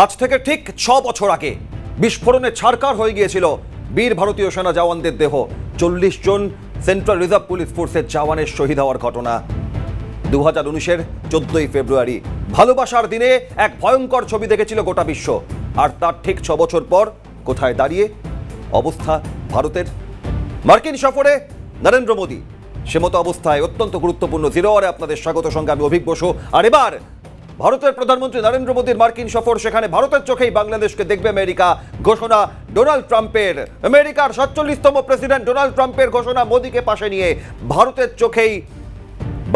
আজ থেকে ঠিক 6 বছর আগে বিস্ফোরণে ছারকার হয়ে গিয়েছিল বীর ভারতীয় সেনা জওয়ানদের দেহ। 40 জন সেন্ট্রাল রিজার্ভ পুলিশ ফোর্সের জওয়ানের শহীদ হওয়ার ঘটনা 2019-এর 14ই ফেব্রুয়ারি। ভালোবাসার দিনে এক ভয়ঙ্কর ছবি দেখেছিল গোটা বিশ্ব। আর তার ঠিক 6 বছর পর কোথায় দাঁড়িয়ে অবস্থা ভারতের? মার্কিন সফরে নরেন্দ্র মোদী, সে মতো অবস্থায় অত্যন্ত গুরুত্বপূর্ণ জিরো আওয়ারে আপনাদের স্বাগত। সঙ্গে আমি অভিক বসু। আর এবার ভারতের প্রধানমন্ত্রী নরেন্দ্র মোদীর মার্কিন সফর, সেখানে ভারতের চোখেই বাংলাদেশকে দেখবে আমেরিকা। ঘোষণা ডোনাল্ড ট্রাম্পের, আমেরিকার 47তম প্রেসিডেন্ট ডোনাল্ড ট্রাম্পের ঘোষণা, মোদীকে পাশে নিয়ে ভারতের চোখেই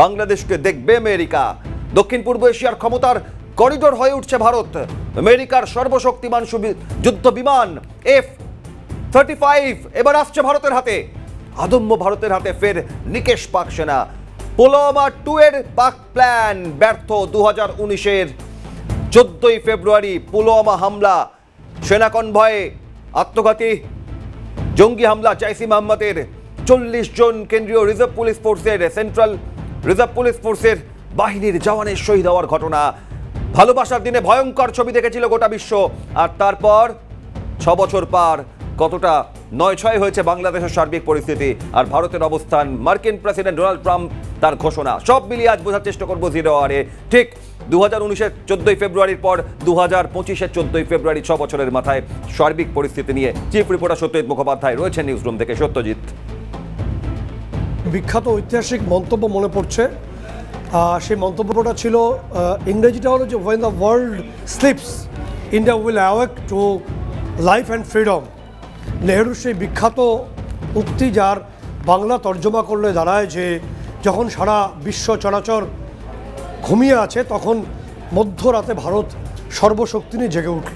বাংলাদেশকে দেখবে আমেরিকা। দক্ষিণ পূর্ব এশিয়ার ক্ষমতার করিডোর হয়ে উঠছে ভারত। আমেরিকার সর্বশক্তিমান যুদ্ধ বিমান F-35 এবার আসছে ভারতের হাতে। আদম্য ভারতের হাতে ফের নিকেশ পাক সেনা। পুলওয়ামা 2 এর পাক প্ল্যান ব্যর্থ। 2019-এর 14ই ফেব্রুয়ারি পুলওয়ামা হামলা, সেনা কনভয়ে আত্মঘাতী জঙ্গি হামলা, জাইসি মোহাম্মদের 40 জন কেন্দ্রীয় রিজার্ভ পুলিশ ফোর্সের, সেন্ট্রাল রিজার্ভ পুলিশ ফোর্সের বাহিনীর জওয়ানের শহীদ হওয়ার ঘটনা। ভালোবাসার দিনে ভয়ঙ্কর ছবি দেখেছিল গোটা বিশ্ব। আর তারপর 6 বছর পার, কতটা নয়-ছয় হয়েছে বাংলাদেশের সার্বিক পরিস্থিতি আর ভারতের অবস্থান। মার্কিন প্রেসিডেন্ট ডোনাল্ড ট্রাম্প, তার ঘোষণা, সব মিলিয়ে আজ বোঝার চেষ্টা করবো জিরো আওয়ারে। ঠিক 2019-এর 14ই ফেব্রুয়ারির পর 2025-এর 14ই ফেব্রুয়ারি, 6 বছরের মাথায় সার্বিক পরিস্থিতি নিয়ে চিফ রিপোর্টার সত্যজিৎ মুখোপাধ্যায় রয়েছেন নিউজ রুম থেকে। সত্যজিৎ, বিখ্যাত ঐতিহাসিক মন্তব্য মনে পড়ছে। সেই মন্তব্যটা ছিল, ইংরেজিটা হলো যে when the world sleeps India will awake to life and freedom। নেহরুর সেই বিখ্যাত উক্তি, যার বাংলা তর্জমা করলে দাঁড়ায় যে যখন সারা বিশ্ব চরাচর ঘুমিয়ে আছে তখন মধ্যরাতে ভারত সর্বশক্তি নিয়ে জেগে উঠল।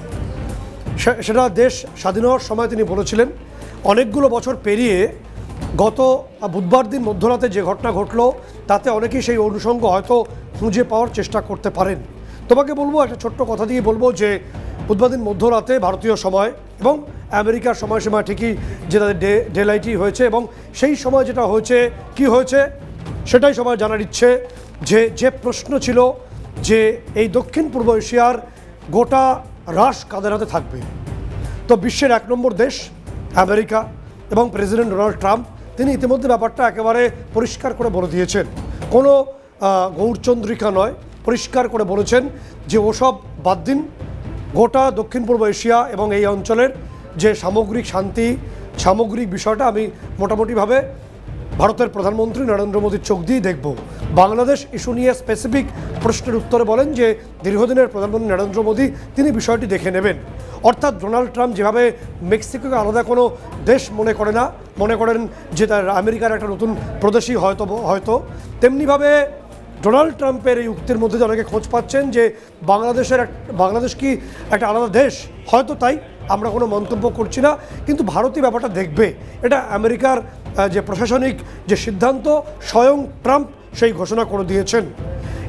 সেটা দেশ স্বাধীন হওয়ার সময় তিনি বলেছিলেন। অনেকগুলো বছর পেরিয়ে গত বুধবার দিন মধ্যরাতে যে ঘটনা ঘটলো, তাতে অনেকেই সেই অনুষঙ্গ হয়তো খুঁজে পাওয়ার চেষ্টা করতে পারেন। তোমাকে বলবো, একটা ছোট্ট কথা দিয়ে বলবো যে বুধবার দিন মধ্যরাতে ভারতীয় সময় এবং আমেরিকার সময়সীমা ঠিকই যে তাদের ডে লাইটই হয়েছে, এবং সেই সময় যেটা হয়েছে, কি হয়েছে সেটাই সবাই জানার ইচ্ছে। যে প্রশ্ন ছিল যে এই দক্ষিণ পূর্ব এশিয়ার গোটা রাশ কাদের হাতে থাকবে, তো বিশ্বের 1 নম্বর দেশ আমেরিকা এবং প্রেসিডেন্ট ডোনাল্ড ট্রাম্প, তিনি ইতিমধ্যে ব্যাপারটা একেবারে পরিষ্কার করে বলে দিয়েছেন। কোনো গৌরচন্দ্রিকা নয়, পরিষ্কার করে বলেছেন যে ওসব বাদ দিন, গোটা দক্ষিণ পূর্ব এশিয়া এবং এই অঞ্চলের যে সামগ্রিক শান্তি, সামগ্রিক বিষয়টা আমি মোটামুটিভাবে ভারতের প্রধানমন্ত্রী নরেন্দ্র মোদীর চোখ দিয়ে দেখব। বাংলাদেশ ইস্যু নিয়ে স্পেসিফিক প্রশ্নের উত্তরে বলেন যে দীর্ঘদিনের প্রধানমন্ত্রী নরেন্দ্র মোদী তিনি বিষয়টি দেখে নেবেন। অর্থাৎ ডোনাল্ড ট্রাম্প যেভাবে মেক্সিকোকে আলাদা কোনো দেশ মনে করে না, মনে করেন যে তার আমেরিকার একটা নতুন প্রদেশই হয়তো তেমনিভাবে ডোনাল্ড ট্রাম্পের এই উক্তির মধ্যে অনেকে খোঁজ পাচ্ছেন যে বাংলাদেশ কি একটা আলাদা দেশ, হয়তো তাই, আমরা কোনো মন্তব্য করছি না, কিন্তু ভারতীয় ব্যাপারটা দেখবে। এটা আমেরিকার যে প্রশাসনিক যে সিদ্ধান্ত, স্বয়ং ট্রাম্প সেই ঘোষণা করে দিয়েছেন।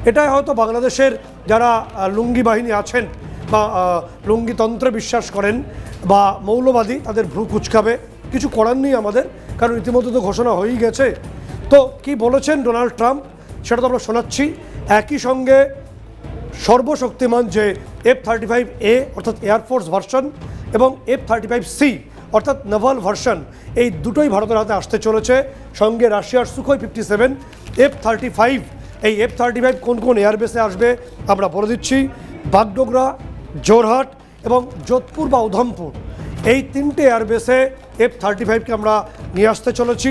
এটাই হয়তো বাংলাদেশের যারা লুঙ্গি বাহিনী আছেন বা লুঙ্গিতন্ত্রে বিশ্বাস করেন বা মৌলবাদী, তাদের ভ্রু কুচকাবে। কিছু করার নেই আমাদের, কারণ ইতিমধ্যে তো ঘোষণা হয়েই গেছে। তো কি বলেছেন ডোনাল্ড ট্রাম্প সেটা তো আমরা শোনাচ্ছি। একই সঙ্গে সর্বশক্তিমান যে F-35A অর্থাৎ এয়ারফোর্স ভার্সন এবং F-35C অর্থাৎ নেভাল ভার্সন, এই দুটোই ভারতের হাতে আসতে চলেছে। সঙ্গে রাশিয়ার সুখোই 57, F-35। এই F-35 কোন কোন এয়ারবেসে আসবে আমরা বলে দিচ্ছি। বাগডোগরা, জোরহাট এবং যোধপুর বা উধমপুর, এই 3টে এয়ারবেসে F-35কে আমরা নিয়ে আসতে চলেছি।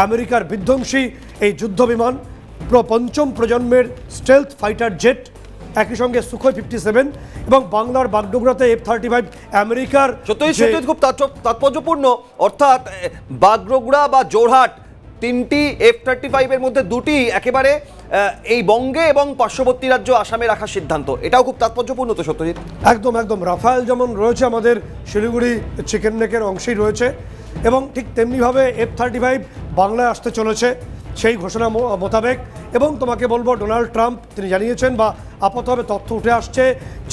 আমেরিকার বিধ্বংসী এই যুদ্ধ বিমান, পঞ্চম প্রজন্মের স্টেলথ ফাইটার জেট, একই সঙ্গে সুখোই 57 এবং বাংলার বাগডোগরাতে F-35 আমেরিকার। সত্যি খুব তাৎপর্যপূর্ণ। অর্থাৎ বাগডোগরা বা জোরহাট, 3টি F-35 এর মধ্যে 2টি একেবারে এই বঙ্গে এবং পার্শ্ববর্তী রাজ্য আসামে রাখার সিদ্ধান্ত, এটাও খুব তাৎপর্যপূর্ণ। তো সত্যজিৎ, একদম রাফায়েল যেমন রয়েছে আমাদের শিলিগুড়ি চিকেন নেকের অংশেই রয়েছে, এবং ঠিক তেমনিভাবে F-35 বাংলায় আসতে চলেছে সেই ঘোষণা মোতাবেক। এবং তোমাকে বলবো, ডোনাল্ড ট্রাম্প তিনি জানিয়েছেন বা আপাতভাবে তথ্য উঠে আসছে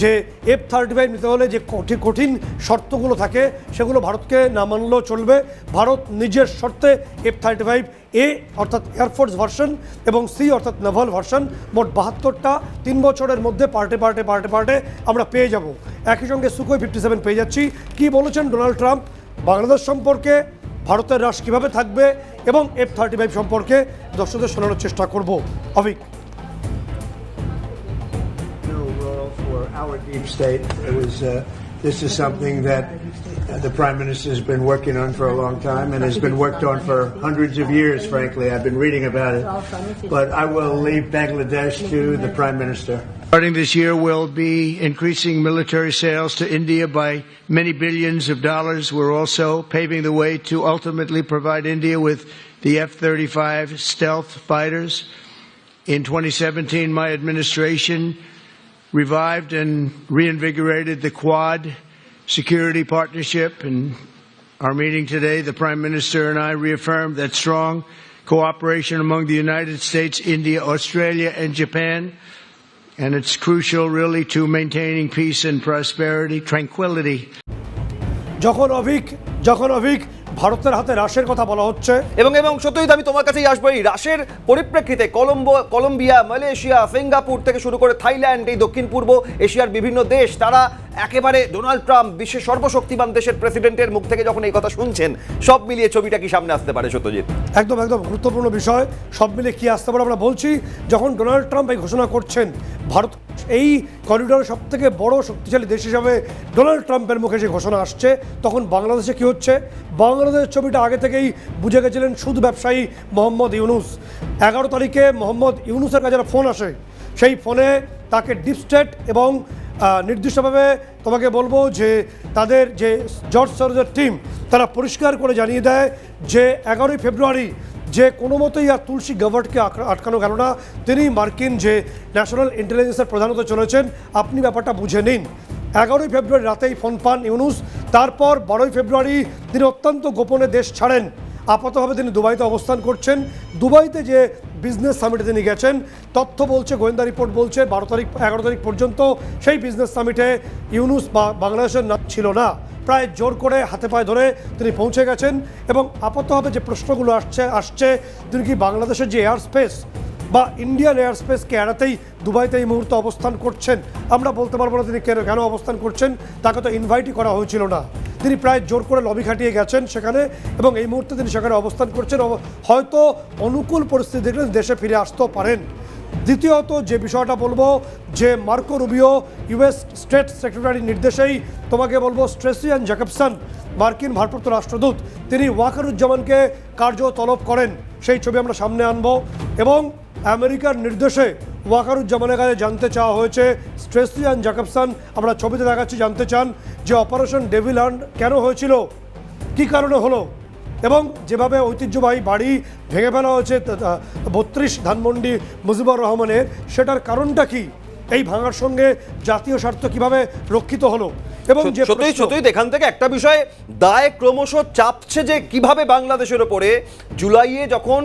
যে F-35 নিতে হলে যে কঠিন শর্তগুলো থাকে সেগুলো ভারতকে না মানলেও চলবে। ভারত নিজের শর্তে F-35A অর্থাৎ এয়ারফোর্স ভার্সন এবং C অর্থাৎ নেভাল ভার্সন, মোট 72টা 3 বছরের মধ্যে পার্টে আমরা পেয়ে যাব। একই সঙ্গে সুখোই 57 পেয়ে যাচ্ছি। কি বলেছেন ডোনাল্ড ট্রাম্প বাংলাদেশ সম্পর্কে, ভারতের রাশ কীভাবে থাকবে এবং F-35 সম্পর্কে দর্শকদের শোনানোর চেষ্টা করব। Abhik. No role for our deep state. It was. This is something that the Prime Minister has been working on for a long time and has been worked on for hundreds of years, frankly. I've been reading about it. But I will leave Bangladesh to the Prime Minister. Starting this year, we'll be increasing military sales to India by many billions of dollars. We're also paving the way to ultimately provide India with the F-35 stealth fighters. In 2017, my administration revived and reinvigorated the Quad security partnership. In our meeting today, the Prime Minister and I reaffirmed that strong cooperation among the United States, India, Australia, and Japan. And it's crucial, really, to maintaining peace and prosperity, tranquility. যখন অভিক ভারতের হাতে রাশের কথা বলা হচ্ছে এবং সত্যই আমি তোমার কাছেই আসবো। এই রাশের পরিপ্রেক্ষিতে কলম্বিয়া, মালয়েশিয়া, সিঙ্গাপুর থেকে শুরু করে থাইল্যান্ড, এই দক্ষিণ পূর্ব এশিয়ার বিভিন্ন দেশ, তারা একেবারে ডোনাল্ড ট্রাম্প বিশ্বের সর্বশক্তিমান দেশের প্রেসিডেন্টের মুখ থেকে যখন এই কথা শুনছেন, সব মিলিয়ে ছবিটা কি সামনে আসতে পারে সত্যজিৎ? একদম গুরুত্বপূর্ণ বিষয়। সব মিলে কি আসতে পারে আমরা বলছি। যখন ডোনাল্ড ট্রাম্প এই ঘোষণা করছেন ভারত এই করিডোরের সব থেকে বড় শক্তিশালী দেশ হিসাবে ডোনাল্ড ট্রাম্পের মুখে যে ঘোষণা আসছে, তখন বাংলাদেশে কি হচ্ছে? বাংলাদেশের ছবিটা আগে থেকেই বুঝে গেছিলেন সুদ ব্যবসায়ী মোহাম্মদ ইউনুস। 11 তারিখে মোহাম্মদ ইউনুসের কাছে একটা ফোন আসে, সেই ফোনে তাকে ডিপ স্টেট এবং নির্দিষ্টভাবে তোমাকে বলবো যে তাদের যে জর্জ সরোজের টিম, তারা পরিষ্কার করে জানিয়ে দেয় যে 11ই ফেব্রুয়ারি যে কোনো মতোই আর তুলসী গাভার্টকে আটকানো গেল না। তিনি মার্কিন যে ন্যাশনাল ইন্টেলিজেন্সের প্রধান হতে চলেছেন, আপনি ব্যাপারটা বুঝে নিন। 11ই ফেব্রুয়ারি রাতেই ফোন পান ইউনুস। তারপর 12ই ফেব্রুয়ারি তিনি অত্যন্ত গোপনে দেশ ছাড়েন। আপাতভাবে তিনি দুবাইতে অবস্থান করছেন। দুবাইতে যে বিজনেস সামিটে তিনি গেছেন, তথ্য বলছে, গোয়েন্দা রিপোর্ট বলছে 11 তারিখ পর্যন্ত সেই বিজনেস সামিটে ইউনুস বা বাংলাদেশের নাম ছিল না। প্রায় জোর করে হাতে পায়ে ধরে তিনি পৌঁছে গেছেন। এবং আপাতভাবে যে প্রশ্নগুলো আসছে তিনি কি বাংলাদেশের যে এয়ার স্পেস বা ইন্ডিয়ান এয়ার স্পেসকে এড়াতেই দুবাইতে এই মুহূর্তে অবস্থান করছেন? আমরা বলতে পারবো না তিনি কেন অবস্থান করছেন, তাকে তো ইনভাইটই করা হয়েছিল না। তিনি প্রায় জোর করে লবি খাটিয়ে গেছেন সেখানে, এবং এই মুহূর্তে তিনি সেখানে অবস্থান করছেন। হয়তো অনুকূল পরিস্থিতি দেখলে দেশে ফিরে আসতেও পারেন। দ্বিতীয়ত যে বিষয়টা বলবো, যে মার্কো রুবিও ইউএস স্টেট সেক্রেটারির নির্দেশেই তোমাকে বলবো স্ট্রেসিয়ান জ্যাকবসন মার্কিন ভারপ্রাপ্ত রাষ্ট্রদূত, তিনি ওয়াকারুজ্জামানকে কার্য তলব করেন। সেই ছবি আমরা সামনে আনবো। এবং আমেরিকার নির্দেশে ওয়াকারুজ্জামানের কাছে জানতে চাওয়া হয়েছে স্ট্রেসিয়ান জ্যাকবসন, আমরা ছবিতে দেখাচ্ছি, জানতে চান যে অপারেশন ডেভিল হান্ট কেন হয়েছিল, কী কারণে হলো, এবং যেভাবে ঐতিহ্যবাহী বাড়ি ভেঙে ফেলা হয়েছে 32 ধানমন্ডি মুজিবুর রহমানের, সেটার কারণটা কি, এই ভাঙার সঙ্গে জাতীয় স্বার্থ কিভাবে রক্ষিত হলো। এবং যে সত্যি এখান থেকে একটা বিষয় দায় ক্রমশ চাপছে যে কিভাবে বাংলাদেশের ওপরে জুলাইয়ে যখন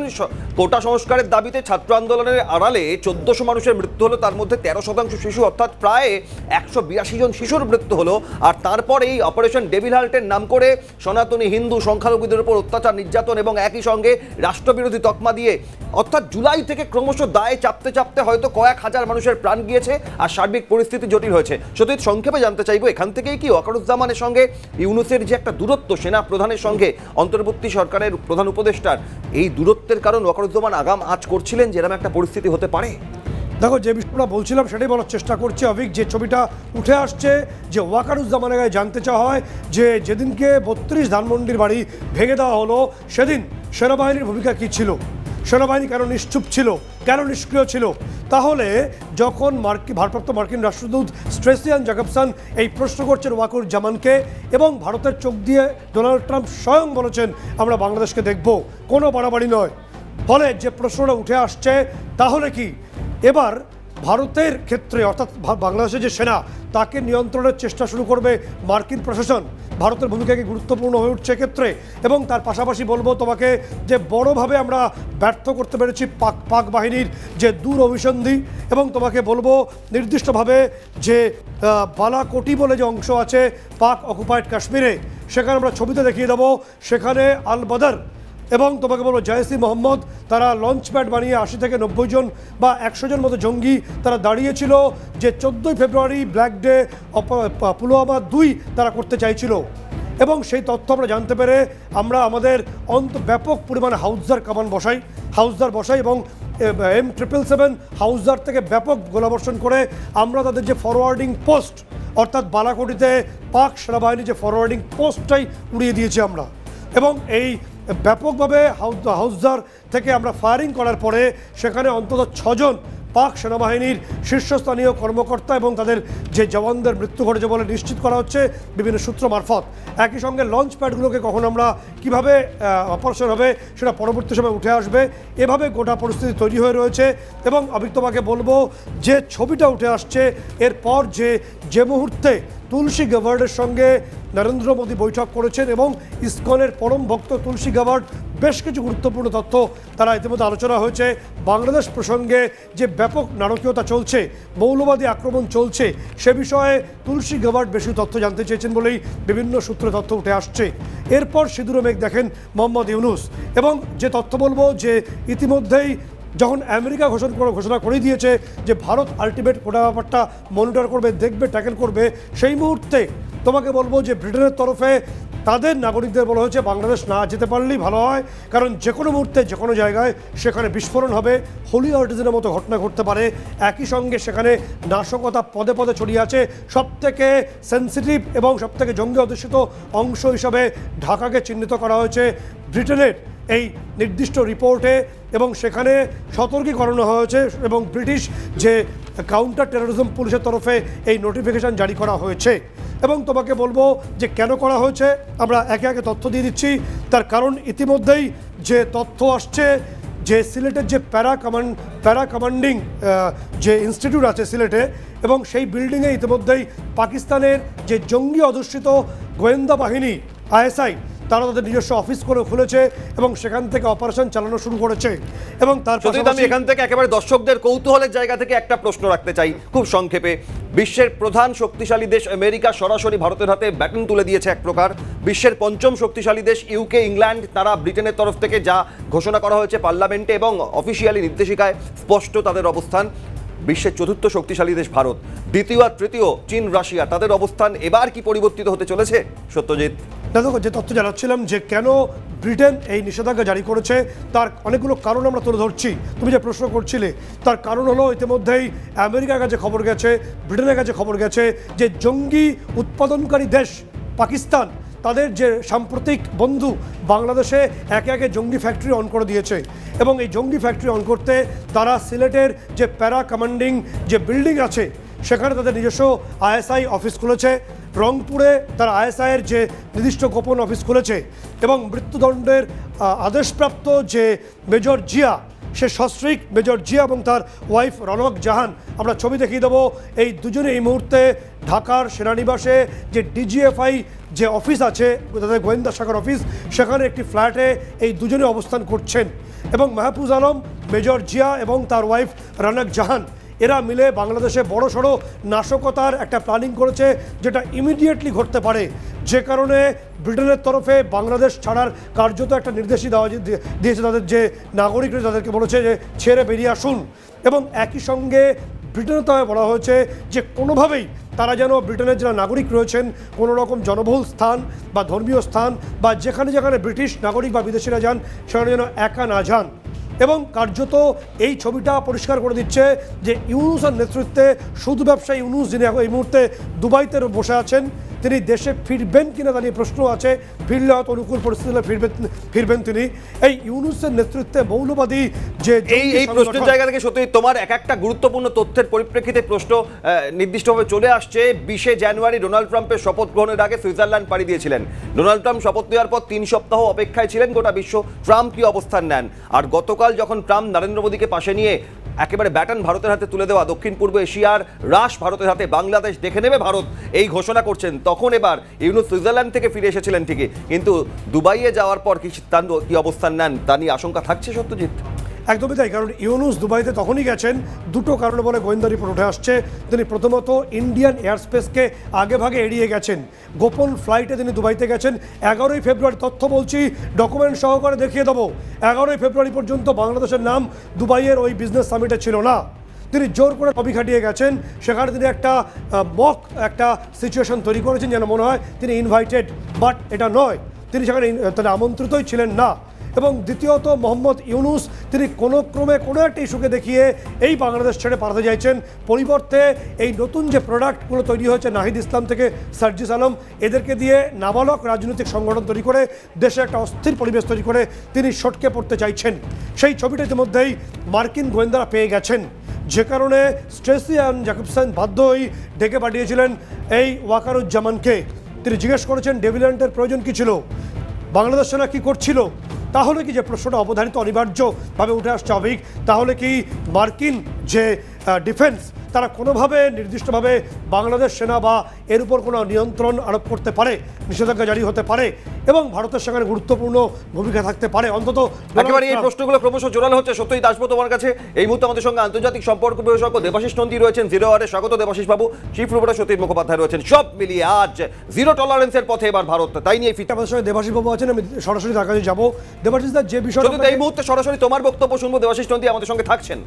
কোটা সংস্কারের দাবিতে ছাত্র আন্দোলনের আড়ালে 1400 মানুষের মৃত্যু হলো, তার মধ্যে 13% শিশু, অর্থাৎ প্রায় 182 জন শিশুর মৃত্যু হলো। আর তারপর এই অপারেশন ডেভিল হান্টের নাম করে সনাতনী হিন্দু সংখ্যালঘুদের উপর অত্যাচার, নির্যাতন এবং একই সঙ্গে রাষ্ট্রবিরোধী তকমা দিয়ে, অর্থাৎ জুলাই থেকে ক্রমশ দায় চাপতে হয়তো কয়েক হাজার মানুষের প্রাণ গিয়েছে আর সার্বিক পরিস্থিতি জটিল হয়েছে। সত্যি সংক্ষেপে জানতে চাইবো, এখান থেকেই কি ওয়াকারুজ্জামানের সঙ্গে ইউনুসের যে একটা দূরত্ব, সেনা প্রধানের সঙ্গে অন্তর্বর্তী সরকারের প্রধান উপদেষ্টার, এই দূরত্বের কারণ ওয়াকারুজ্জামান আগাম আঁচ করছিলেন যে এরকম একটা পরিস্থিতি হতে পারে? দেখো, যে বিষয়টা বলছিলাম সেটাই বলার চেষ্টা করছি অভিক। যে ছবিটা উঠে আসছে, যে ওয়াকারুজ্জামানের কাছে জানতে চাওয়া হয় যে যেদিনকে 32 ধানমন্ডির বাড়ি ভেঙে দেওয়া হলো, সেদিন সেনাবাহিনীর ভূমিকা কী ছিল, সেনাবাহিনী কেন নিশ্চুপ ছিল, কেন নিষ্ক্রিয় ছিল। তাহলে যখন ভারপ্রাপ্ত মার্কিন রাষ্ট্রদূত স্ট্রেসিয়ান জ্যাকবসন এই প্রশ্ন করছেন ওয়াকারুজ্জামানকে, এবং ভারতের চোখ দিয়ে ডোনাল্ড ট্রাম্প স্বয়ং বলেছেন আমরা বাংলাদেশকে দেখব, কোনো বাড়াবাড়ি নয়, ফলে যে প্রশ্নটা উঠে আসছে, তাহলে কি এবার ভারতের ক্ষেত্রে অর্থাৎ বাংলাদেশের যে সেনা, তাকে নিয়ন্ত্রণের চেষ্টা শুরু করবে মার্কিন প্রশাসন? ভারতের ভূমিকা কি গুরুত্বপূর্ণ হয়ে উঠছে ক্ষেত্রে? এবং তার পাশাপাশি বলবো তোমাকে যে বড়োভাবে আমরা ব্যর্থ করতে পেরেছি পাক বাহিনীর যে দূর অভিসন্ধি, এবং তোমাকে বলবো নির্দিষ্টভাবে যে বালাকোটি বলে যে অংশ আছে পাক অকুপায়েড কাশ্মীরে, সেখানে আমরা ছবিতে দেখিয়ে দেবো, সেখানে আল বদর এবং তোমাকে বলবো জয়সি মোহাম্মদ তারা লঞ্চ প্যাড বানিয়ে 80 থেকে 90 জন বা 100 জন মতো জঙ্গি তারা দাঁড়িয়েছিল যে 14ই ফেব্রুয়ারি ব্ল্যাক ডে পুলওয়ামা 2 তারা করতে চাইছিল। এবং সেই তথ্য আমরা জানতে পেরে আমরা আমাদের ব্যাপক পরিমাণে হাউসদার বসাই এবং M777 হাউসদার থেকে ব্যাপক গোলাবর্ষণ করে আমরা তাদের যে ফরওয়ার্ডিং পোস্ট অর্থাৎ বালাকোটিতে পাক সেনাবাহিনীর যে ফরওয়ার্ডিং পোস্টটাই উড়িয়ে দিয়েছি আমরা। এবং এই ব্যাপকভাবে হাউসদার থেকে আমরা ফায়ারিং করার পরে সেখানে অন্তত 6 জন পাক সেনাবাহিনীর শীর্ষস্থানীয় কর্মকর্তা এবং তাদের যে জওয়ানদের মৃত্যু ঘটেছে বলে নিশ্চিত করা হচ্ছে বিভিন্ন সূত্র মারফত। একই সঙ্গে লঞ্চ প্যাডগুলোকে কখন আমরা কিভাবে অপারেশন হবে সেটা পরবর্তী সময় উঠে আসবে, এভাবে গোটা পরিস্থিতি তৈরি হয়ে রয়েছে। এবং আমি তোমাকে বলবো যে ছবিটা উঠে আসছে এরপর যে মুহূর্তে তুলসী গাভার্ডের সঙ্গে নরেন্দ্র মোদী বৈঠক করেছেন এবং ইসকনের পরম ভক্ত তুলসী গাভার্ড বেশ কিছু গুরুত্বপূর্ণ তথ্য তারা ইতিমধ্যে আলোচনা হয়েছে। বাংলাদেশ প্রসঙ্গে যে ব্যাপক নারকীয়তা চলছে, মৌলবাদী আক্রমণ চলছে, সে বিষয়ে তুলসী গাভার্ড বেশি তথ্য জানতে চেয়েছেন বলেই বিভিন্ন সূত্রে তথ্য উঠে আসছে। এরপর সিঁদুরে মেঘ দেখেন মোহাম্মদ ইউনুস এবং যে তথ্য বলবো যে ইতিমধ্যেই যখন আমেরিকা ঘোষণা করে দিয়েছে যে ভারত আলটিমেট গোটা ব্যাপারটা মনিটর করবে, দেখবে, ট্যাকেল করবে, সেই মুহূর্তে তোমাকে বলবো যে ব্রিটেনের তরফে তাদের নাগরিকদের বলা হয়েছে বাংলাদেশ না যেতে পারলেই ভালো হয়, কারণ যে কোনো মুহূর্তে যে কোনো জায়গায় সেখানে বিস্ফোরণ হবে, হোলি আর্টিজেনের মতো ঘটনা ঘটতে পারে। একই সঙ্গে সেখানে নাশকতা পদে পদে ছড়িয়ে আছে। সবথেকে সেন্সিটিভ এবং সবথেকে জঙ্গি অধ্যুষিত অংশ হিসাবে ঢাকাকে চিহ্নিত করা হয়েছে ব্রিটেনের এই নির্দিষ্ট রিপোর্টে এবং সেখানে সতর্কীকরণ হয়েছে এবং ব্রিটিশ যে কাউন্টার টেরোরিজম পুলিশের তরফে এই নোটিফিকেশন জারি করা হয়েছে। এবং তোমাকে বলবো যে কেন করা হয়েছে আমরা একে একে তথ্য দিয়ে দিচ্ছি। তার কারণ ইতিমধ্যেই যে তথ্য আসছে যে সিলেটের যে প্যারা কমান্ডিং যে ইনস্টিটিউট আছে সিলেটে এবং সেই বিল্ডিংয়ে ইতিমধ্যেই পাকিস্তানের যে জঙ্গি অধ্যুষিত গোয়েন্দা বাহিনী ISI তারা তাদের নিজস্ব অফিস করে খুলেছে এবং সেখান থেকে অপারেশন চালানো শুরু করেছে। এবং তার পাশাপাশি আমি এখান থেকে একেবারে দর্শকদের কৌতূহলের জায়গা থেকে একটা প্রশ্ন রাখতে চাই খুব সংক্ষেপে। বিশ্বের প্রধান শক্তিশালী দেশ আমেরিকা সরাসরি ভারতের হাতে ব্যাটন তুলে দিয়েছে এক প্রকার। বিশ্বের পঞ্চম শক্তিশালী দেশ UK, ইংল্যান্ড, তারা ব্রিটেনের তরফ থেকে যা ঘোষণা করা হয়েছে পার্লামেন্টে এবং অফিসিয়ালি নির্দেশিকায় স্পষ্ট তাদের অবস্থান। বিশ্বের চতুর্থ শক্তিশালী দেশ ভারত, দ্বিতীয় আর তৃতীয় চীন, রাশিয়া, তাদের অবস্থান এবার কি পরিবর্তিত হতে চলেছে সত্যজিৎ? দেখো, যে তথ্য জানাচ্ছিলাম যে কেন ব্রিটেন এই নিষেধাজ্ঞা জারি করেছে তার অনেকগুলো কারণ আমরা তুলে ধরছি। তুমি যে প্রশ্ন করছিলে তার কারণ হলো ইতিমধ্যেই আমেরিকার কাছে খবর গেছে, ব্রিটেনের কাছে খবর গেছে যে জঙ্গি উৎপাদনকারী দেশ পাকিস্তান তাদের যে সাম্প্রতিক বন্ধু বাংলাদেশে একে একে জঙ্গি ফ্যাক্টরি অন করে দিয়েছে এবং এই জঙ্গি ফ্যাক্টরি অন করতে তারা সিলেটের যে প্যারা কমান্ডিং যে বিল্ডিং আছে সেখানে তাদের নিজস্ব ISI অফিস খুলেছে। রংপুরে তারা ISI এর যে নির্দিষ্ট গোপন অফিস খুলেছে এবং মৃত্যুদণ্ডের আদেশপ্রাপ্ত যে মেজর জিয়া, সে সস্ত্রীক মেজর জিয়া এবং তার ওয়াইফ রনক জাহান, আমরা ছবি দেখিয়ে দেবো, এই দুজনে এই মুহূর্তে ঢাকার সেনানিবাসে যে DGFI যে অফিস আছে তাদের গোয়েন্দা শাখার অফিস, সেখানে একটি ফ্ল্যাটে এই দুজনে অবস্থান করছেন। এবং মাহফুজ আলম, মেজর জিয়া এবং তার ওয়াইফ রনক জাহান এরা মিলে বাংলাদেশে বড়সড় নাশকতার একটা প্ল্যানিং করেছে যেটা ইমিডিয়েটলি ঘটতে পারে, যে কারণে ব্রিটেনের তরফে বাংলাদেশ ছাড়ার কার্যত একটা নির্দেশই দিয়েছে তাদের যে নাগরিকরা, তাদেরকে বলেছে যে ছেড়ে বেরিয়ে আসুন। এবং একই সঙ্গে ব্রিটেনের তরফে বলা হয়েছে যে কোনোভাবেই তারা যেন ব্রিটেনের যারা নাগরিক রয়েছেন কোনো রকম জনবহুল স্থান বা ধর্মীয় স্থান বা যেখানে যেখানে ব্রিটিশ নাগরিক বা বিদেশিরা যান সেখানে যেন একা না যান। এবং কার্যত এই ছবিটা পরিষ্কার করে দিচ্ছে যে ইউনুসের নেতৃত্বে সুদ ব্যবসায়ী ইউনুস, যিনি এখন এই মুহূর্তে দুবাইতে বসে আছেন, তিনি দেশে ফিরবেন কিনা তা নিয়ে প্রশ্ন আছে। ফিরলে হয়তো অনুকূল পরিস্থিতিতে ফিরবেন তিনি। এই ইউনুসের নেতৃত্বে মৌলবাদী যে এই প্রশ্নের জায়গা থেকে সত্যি তোমার এক একটা গুরুত্বপূর্ণ তথ্যের পরিপ্রেক্ষিতে প্রশ্ন নির্দিষ্টভাবে চলে আসছে। 20শে জানুয়ারি ডোনাল্ড ট্রাম্পের শপথ গ্রহণের আগে সুইজারল্যান্ড পাড়ি দিয়েছিলেন। ডোনাল্ড ট্রাম্প শপথ নেওয়ার পর 3 সপ্তাহ অপেক্ষায় ছিলেন গোটা বিশ্ব ট্রাম্প কি অবস্থান নেন। আর গতকাল যখন ট্রাম্প নরেন্দ্র মোদীকে পাশে নিয়ে একেবারে ব্যাটন ভারতের হাতে তুলে দেওয়া, দক্ষিণ পূর্ব এশিয়ার রাশ ভারতের হাতে, বাংলাদেশ দেখে নেবে ভারত, এই ঘোষণা করছেন, তখন এবার ইউনুস সুইজারল্যান্ড থেকে ফিরে এসেছিলেন ঠিকই, কিন্তু দুবাইয়ে যাওয়ার পর কি সিদ্ধান্ত, কি অবস্থান নেন তা নিয়ে আশঙ্কা থাকছে সত্যজিৎ? একদমই তাই, কারণ ইউনুস দুবাইতে তখনই গেছেন দুটো কারণে বলে গোয়েন্দা রিপোর্ট উঠে আসছে। তিনি প্রথমত ইন্ডিয়ান এয়ার স্পেসকে আগে ভাগে এড়িয়ে গেছেন, গোপন ফ্লাইটে তিনি দুবাইতে গেছেন। 11ই ফেব্রুয়ারি, তথ্য বলছি, ডকুমেন্ট সহকারে দেখিয়ে দেবো, 11ই ফেব্রুয়ারি পর্যন্ত বাংলাদেশের নাম দুবাইয়ের ওই বিজনেস সামিটে ছিল না। তিনি জোর করে লবি খাটিয়ে গেছেন, সেখানে তিনি একটা মক একটা সিচুয়েশন তৈরি করেছেন যেন মনে হয় তিনি ইনভাইটেড, বাট এটা নয়, তিনি সেখানে তারা আমন্ত্রিতই ছিলেন না। এবং দ্বিতীয়ত মোহাম্মদ ইউনুস তিনি কোনো ক্রমে কোনো একটা ইস্যুকে দেখিয়ে এই বাংলাদেশ ছেড়ে পালাতে চাইছেন, পরিবর্তে এই নতুন যে প্রোডাক্টগুলো তৈরি হয়েছে নাহিদ ইসলাম থেকে সার্জিস আলম, এদেরকে দিয়ে নাবালক রাজনৈতিক সংগঠন তৈরি করে দেশে একটা অস্থির পরিবেশ তৈরি করে তিনি সটকে পড়তে চাইছেন। সেই ছবিটা ইতিমধ্যেই মার্কিন গোয়েন্দারা পেয়ে গেছেন, যে কারণে স্ট্রেসি অ্যান্ড জ্যাকবসন বাধ্য হয়েই ডেকে পাঠিয়েছিলেন এই ওয়াকারুজ্জামানকে। তিনি জিজ্ঞেস করেছেন ডেভিল্যান্ডের প্রয়োজন কী ছিল, বাংলাদেশ সেনা কী করছিল। তাহলে কি, যে প্রশ্নটা অবধারিত অনিবার্যভাবে উঠে আসছে অভিক, তাহলে কি মার্কিন যে ডিফেন্স তারা কোনোভাবে নির্দিষ্টভাবে বাংলাদেশ সেনা বা এর উপর কোনো নিয়ন্ত্রণ আরোপ করতে পারে, নিষেধাজ্ঞা জারি হতে পারে এবং ভারতের সঙ্গে গুরুত্বপূর্ণ ভূমিকা থাকতে পারে। অন্তত একেবারে এই প্রশ্নগুলো ক্রমশ জোরালো হচ্ছে। সত্যই আসবো তোমার কাছে। এই মুহূর্তে আমাদের সঙ্গে আন্তর্জাতিক সম্পর্ক বিশেষজ্ঞ দেবাশিস নন্দী রয়েছেন জিরো আওয়ারে। স্বাগত দেবাশিস বাবু। চিফ রিপোর্টার সতীশ মুখোপাধ্যায় রয়েছেন। সব মিলিয়ে আজ জিরো টলারেন্সের পথে এবার ভারত, তাই নিয়ে ফিট। আমাদের সঙ্গে দেবাশিস বাবু আছেন, আমি সরাসরি তার কাছে যাবো। দেবাশিস দা, যে বিষয়টা এই মুহূর্তে সরাসরি তোমার বক্তব্য শুনবো, দেবাশিস নন্দী আমাদের সঙ্গে থাকছেন।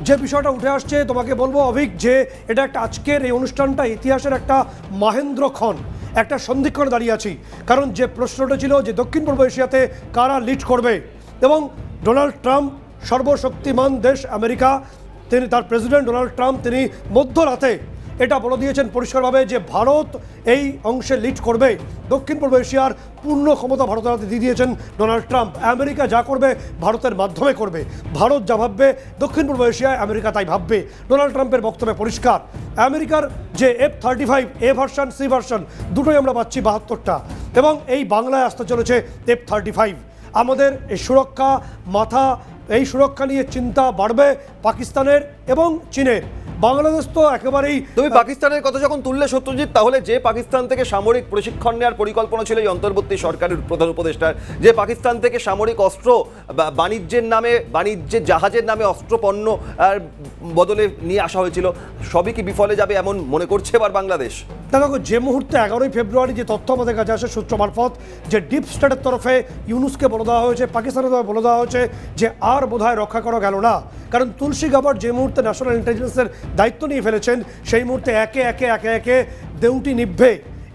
যে বিষয়টা উঠে আসছে তোমাকে বলবো অভিক, যে এটা একটা আজকের এই অনুষ্ঠানটা ইতিহাসের একটা মহেন্দ্রক্ষণ, একটা সন্ধিক্ষণে দাঁড়িয়ে আছি। কারণ যে প্রশ্নটা ছিল যে দক্ষিণ পূর্ব এশিয়াতে কারা লিড করবে, এবং ডোনাল্ড ট্রাম্প, সর্বশক্তিমান দেশ আমেরিকা, তিনি তার প্রেসিডেন্ট ডোনাল্ড ট্রাম্প তিনি মধ্যরাতে এটা বলে দিয়েছেন পরিষ্কারভাবে যে ভারত এই অংশে লিড করবে। দক্ষিণ পূর্ব এশিয়ার পূর্ণ ক্ষমতা ভারতের হাতে দিয়ে দিয়েছেন ডোনাল্ড ট্রাম্প। আমেরিকা যা করবে ভারতের মাধ্যমে করবে, ভারত যা ভাববে দক্ষিণ পূর্ব এশিয়ায় আমেরিকা তাই ভাববে। ডোনাল্ড ট্রাম্পের বক্তব্যে পরিষ্কার। আমেরিকার যে F-35 এ ভার্সন সি ভার্সন দুটোই আমরা পাচ্ছি 72টা, এবং এই বাংলায় আসতে চলেছে F-35। আমাদের এই সুরক্ষা এই সুরক্ষা নিয়ে চিন্তা বাড়বে পাকিস্তানের এবং চীনের। বাংলাদেশ তো একেবারেই, তুমি পাকিস্তানের কথা যখন তুললে সত্যজিৎ, তাহলে যে পাকিস্তান থেকে সামরিক প্রশিক্ষণ নেওয়ার পরিকল্পনা ছিল এই অন্তর্বর্তী সরকারের প্রধান উপদেষ্টার, যে পাকিস্তান থেকে সামরিক অস্ত্র বাণিজ্যের নামে, বাণিজ্যের জাহাজের নামে অস্ত্র পণ্য বদলে নিয়ে আসা হয়েছিল, সবই কি বিফলে যাবে এমন মনে করছে এবার বাংলাদেশ? দেখো, যে মুহূর্তে 11ই ফেব্রুয়ারি যে তথ্য আমাদের কাছে আসে সূত্র মারফত, যে ডিপ স্টেটের তরফে ইউনুসকে বলে দেওয়া হয়েছে, পাকিস্তানের তরফে বলে দেওয়া হয়েছে যে আর বোধহয় রক্ষা করা গেল না, কারণ তুলসী গাবার যে মুহূর্তে ন্যাশনাল ইন্টেলিজেন্সের দায়িত্ব নিয়ে ফেলেছেন, সেই মুহূর্তে একে একে দেউটি নিভবে।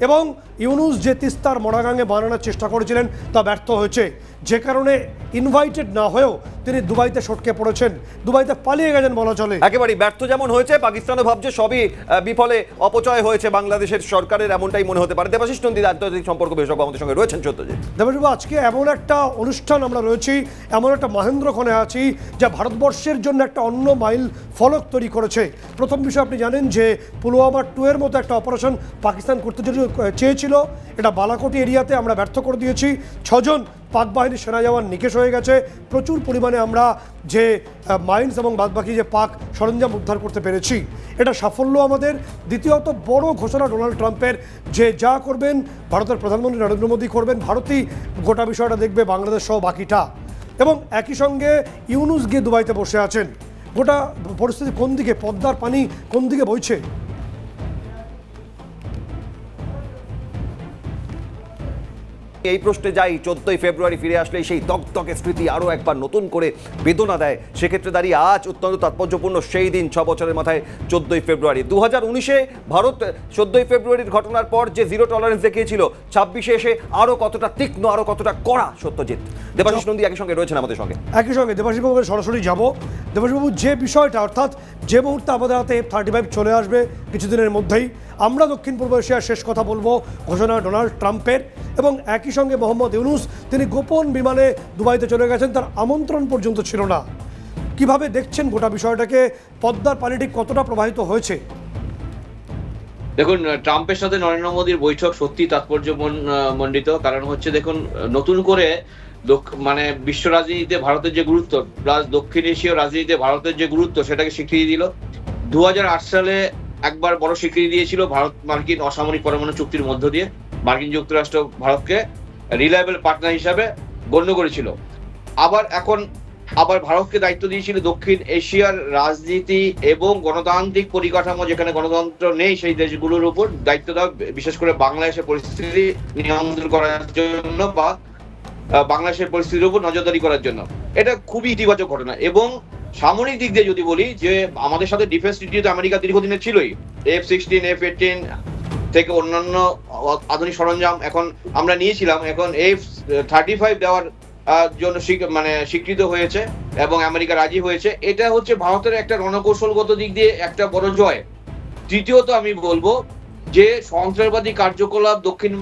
এবং ইউনুস যে তিস্তার মরাগাঙ্গে বানানোর চেষ্টা করেছিলেন তা ব্যর্থ হয়েছে, যে কারণে ইনভাইটেড না হয়েও তিনি দুবাইতে সটকে পড়েছেন, দুবাইতে পালিয়ে গেছেন বলা চলে। একেবারে ব্যর্থ যেমন হয়েছে, পাকিস্তানও ভাবছে সবই বিফলে, অপচয় হয়েছে বাংলাদেশের সরকারের, এমনটাই মনে হতে পারে। দেবাশিস নন্দী আন্তর্জাতিক সম্পর্ক বিশেষজ্ঞ আমাদের সঙ্গে রয়েছেন। সত্যজিৎ, দেবাশিস, আজকে এমন একটা অনুষ্ঠান আমরা রয়েছি, এমন একটা মহেন্দ্রক্ষণে আছি যা ভারতবর্ষের জন্য একটা অন্য মাইল ফলক তৈরি করেছে। প্রথম বিষয়, আপনি জানেন যে পুলওয়ামা 2 এর মতো একটা অপারেশন পাকিস্তান করতে চেয়েছিল, এটা বালাকোটি এরিয়াতে আমরা ব্যর্থ করে দিয়েছি। 6 জন পাক বাহিনীর সেনা জওয়ান নিকেশ হয়ে গেছে। প্রচুর পরিমাণে আমরা যে মাইন্স এবং বাদবাকি যে পাক সরঞ্জাম উদ্ধার করতে পেরেছি, এটা সাফল্য আমাদের। দ্বিতীয়ত বড় ঘোষণা ডোনাল্ড ট্রাম্পের, যে যা করবেন ভারতের প্রধানমন্ত্রী নরেন্দ্র মোদী করবেন, ভারতই গোটা বিষয়টা দেখবে, বাংলাদেশ সহ বাকিটা। এবং একই সঙ্গে ইউনুস গিয়ে দুবাইতে বসে আছেন। গোটা পরিস্থিতি কোন দিকে, পদ্মার পানি কোন দিকে বইছে? এই প্রশ্নে যাই, 14ই ফেব্রুয়ারি ফিরে আসলে সেই দগদগে স্মৃতি আরও একবার নতুন করে বেদনা দেয়। সেক্ষেত্রে দাঁড়িয়ে আজ অত্যন্ত তাৎপর্যপূর্ণ সেই দিন, 6 বছরের মাথায় 14ই ফেব্রুয়ারি 2019-এ ভারত 14ই ফেব্রুয়ারির ঘটনার পর যে জিরো টলারেন্স দেখিয়েছিল, 26-এ এসে আরও কতটা তীক্ষ্ণ, আরও কতটা কড়া। সত্যজিৎ, দেবাশিস নন্দী একই সঙ্গে রয়েছেন আমাদের সঙ্গে। একই সঙ্গে দেবাশিস বাবু সরাসরি যাব। দেবাশিস বাবু, যে বিষয়টা, অর্থাৎ যে মুহূর্তে আমাদের হাতে F-35 চলে আসবে কিছুদিনের মধ্যেই, আমরা দক্ষিণ পূর্ব এশিয়ার শেষ কথা বলবো ঘোষণা ডোনাল্ড ট্রাম্পের। এবং একই সঙ্গে মোহাম্মদ ইউনুস তিনি গোপন বিমানে দুবাইতে চলে গেছেন, তার আমন্ত্রণ পর্যন্ত ছিল না। কিভাবে দেখছেন গোটা বিষয়টাকে, পদ্মার পানিটি কতটা প্রবাহিত হয়েছে? দেখুন, ট্রাম্পের সাথে নরেন্দ্র মোদীর বৈঠক সত্যি তাৎপর্যমণ্ডিত। কারণ হচ্ছে, দেখুন, নতুন করে মানে বিশ্ব রাজনীতিতে ভারতের যে গুরুত্ব, প্লাস দক্ষিণ এশীয় রাজনীতিতে ভারতের যে গুরুত্ব, সেটাকে স্বীকৃতি দিল। 2008 সালে একবার বড় স্বীকৃতি দিয়েছিল ভারত মার্কিন অসামরিক পরমাণু চুক্তির মধ্য দিয়ে। মার্কিন যুক্তরাষ্ট্র ভারতকে রিলায়েবল পার্টনার হিসাবে গণ্য করেছিল। আবার এখন আবার ভারতকে দায়িত্ব দিয়েছিল দক্ষিণ এশিয়ার রাজনীতি এবং গণতান্ত্রিক পরিকাঠামো যেখানে গণতন্ত্র নেই সেই দেশগুলোর উপর দায়িত্ব দেওয়া, বিশেষ করে বাংলাদেশের পরিস্থিতি নিয়ন্ত্রণ করার জন্য বা বাংলাদেশের পরিস্থিতির উপর নজরদারি করার জন্য। এটা খুবই ইতিবাচক ঘটনা। এবং সামরিক দিক দিয়ে যদি বলি যে আমাদের সাথে ডিফেন্স ট্রিটি তো আমেরিকা দীর্ঘদিনের ছিলই, F-16 F-18 থেকে অন্যান্য আধুনিক সরঞ্জাম এখন আমরা নিয়েছিলাম, এখন F-35 দেওয়ার জন্য স্বীকৃত হয়েছে এবং আমেরিকা রাজি হয়েছে। এটা হচ্ছে ভারতের একটা রণকৌশলগত দিক দিয়ে একটা বড় জয়। তৃতীয়ত আমি বলবো যে সন্ত্রাসবাদী কার্যকলাপ দক্ষিণ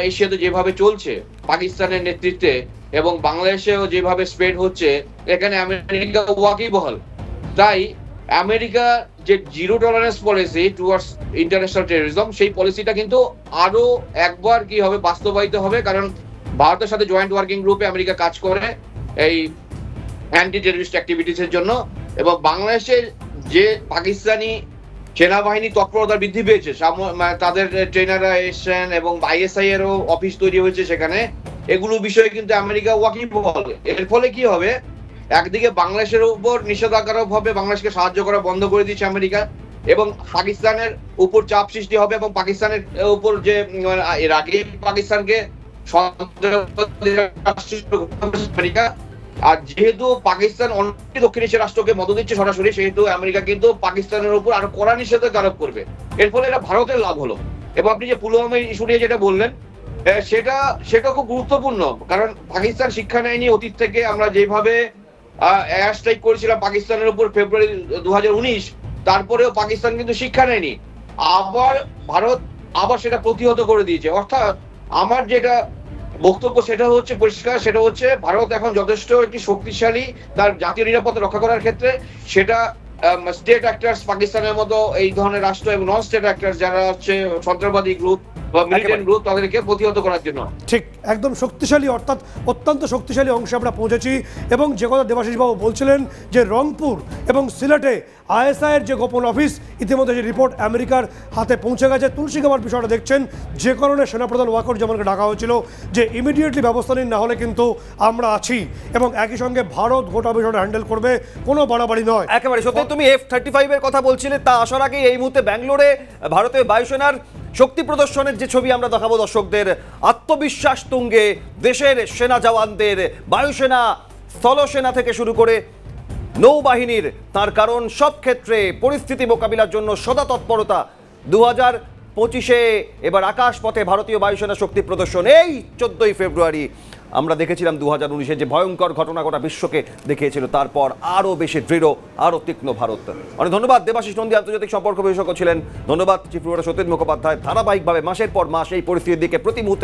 এশিয়াতে যেভাবে চলছে পাকিস্তানের নেতৃত্বে এবং বাংলাদেশেও যেভাবে স্প্রেড হচ্ছে, এখানে আমেরিকা ওয়াকিবহাল। তাই আমেরিকা যে zero tolerance policy towards international terrorism, সেই পলিসিটা কিন্তু আরো একবার কি হবে বাস্তবায়িত হবে, কারণ ভারতের সাথে জয়েন্ট ওয়ার্কিং গ্রুপে আমেরিকা কাজ করে এই অ্যান্টি টেররিস্ট অ্যাক্টিভিটিসের জন্য। এবং বাংলাদেশের যে পাকিস্তানি সেনাবাহিনী তৎপরতা বৃদ্ধি পেয়েছে, তাদের ট্রেনারাইজেশন এবং ISI এরও অফিস তৈরি হয়েছে সেখানে, এগুলো বিষয়ে কিন্তু আমেরিকা ওয়াকিবহাল। এর ফলে কি হবে, একদিকে বাংলাদেশের উপর নিষেধাজ্ঞা আরোপ হবে, বাংলাদেশকে সাহায্য করা বন্ধ করে দিচ্ছে আমেরিকা, এবং পাকিস্তানের উপর চাপ সৃষ্টি হবে এবং পাকিস্তানের উপর যে এর আগে পাকিস্তানকে আমেরিকা, আর যেহেতু পাকিস্তান অন্য দক্ষিণ এশিয়ার রাষ্ট্রকে মদত দিচ্ছে সরাসরি, সেহেতু আমেরিকা কিন্তু পাকিস্তানের উপর আরো কড়া নিষেধাজ্ঞা আরোপ করবে। এর ফলে এটা ভারতের লাভ হলো। এবং আপনি যে পুলওয়ামা ইস্যু নিয়ে যেটা বললেন, সেটা খুব গুরুত্বপূর্ণ, কারণ পাকিস্তান শিক্ষা নেয়নি অতীত থেকে। আমরা যেভাবে এয়ার স্ট্রাইক করেছিলাম পাকিস্তানের উপর ফেব্রুয়ারি 2019, তারপরেও পাকিস্তান কিন্তু শিক্ষা নেয়নি। আবার ভারত সেটা প্রতিহত করে দিয়েছে। অর্থাৎ আমার যেটা বক্তব্য সেটা হচ্ছে পরিষ্কার, সেটা হচ্ছে ভারত এখন যথেষ্ট একটি শক্তিশালী তার জাতীয় নিরাপত্তা রক্ষা করার ক্ষেত্রে, সেটা স্টেট অ্যাক্টরস পাকিস্তানের মতো এই ধরনের রাষ্ট্র এবং নন স্টেট অ্যাক্টরস যারা হচ্ছে সন্ত্রাসবাদী গ্রুপ বা মিলিটেন্ট গ্রুপ, তাদেরকে প্রতিহত করার জন্য। ঠিক, একদম শক্তিশালী, অর্থাৎ অত্যন্ত শক্তিশালী অংশে আমরা পৌঁছেছি। এবং যে কথা দেবাশিস বাবু বলছিলেন যে রংপুর এবং সিলেটে ISI এর যে গোপন অফিস, ইতিমধ্যে যে রিপোর্ট আমেরিকার হাতে পৌঁছে গেছে। তুলসী গামার বিষয়টা দেখছেন, যে কারণে সেনাপ্রধান ওয়াকারুজ্জামানকে ডাকা হয়েছিল যে ইমিডিয়েটলি ব্যবস্থা নিন, না হলে কিন্তু আমরা আছি। এবং একই সঙ্গে ভারত গোটা বিষয়টা হ্যান্ডেল করবে, কোনো বাড়াবাড়ি নয়। একেবারে সত্যি। তুমি F-35 এর কথা বলছিলে, তা আসার আগে এই মুহূর্তে ব্যাঙ্গালোরে ভারতীয় বায়ুসেনার শক্তি প্রদর্শনের যে ছবি আমরা দেখাবো দর্শকদের, আত্মবিশ্বাস তুঙ্গে দেশের সেনা জওয়ানদের, বায়ুসেনা, স্থলসেনা থেকে শুরু করে নৌবাহিনীর, তার কারণ সব ক্ষেত্রে পরিস্থিতি মোকাবিলার জন্য সদা তৎপরতা। 2025-এ এবার আকাশপথে ভারতীয় বায়ুসেনা শক্তি প্রদর্শন। এই 14ই ফেব্রুয়ারি আমরা দেখেছিলাম 2019-এ যে ভয়ঙ্কর ঘটনা গোটা বিশ্বকে দেখিয়েছিল, তারপর আরও বেশি দৃঢ়, আরও তীক্ষ্ণ ভারত। অনেক ধন্যবাদ দেবাশিস নন্দী, আন্তর্জাতিক সম্পর্ক বিশেষজ্ঞ ছিলেন। ধন্যবাদ চিফ রিপোর্টার সতীন মুখোপাধ্যায়। ধারাবাহিকভাবে মাসের পর মাস এই পরিস্থিতির দিকে প্রতি মুহূর্তে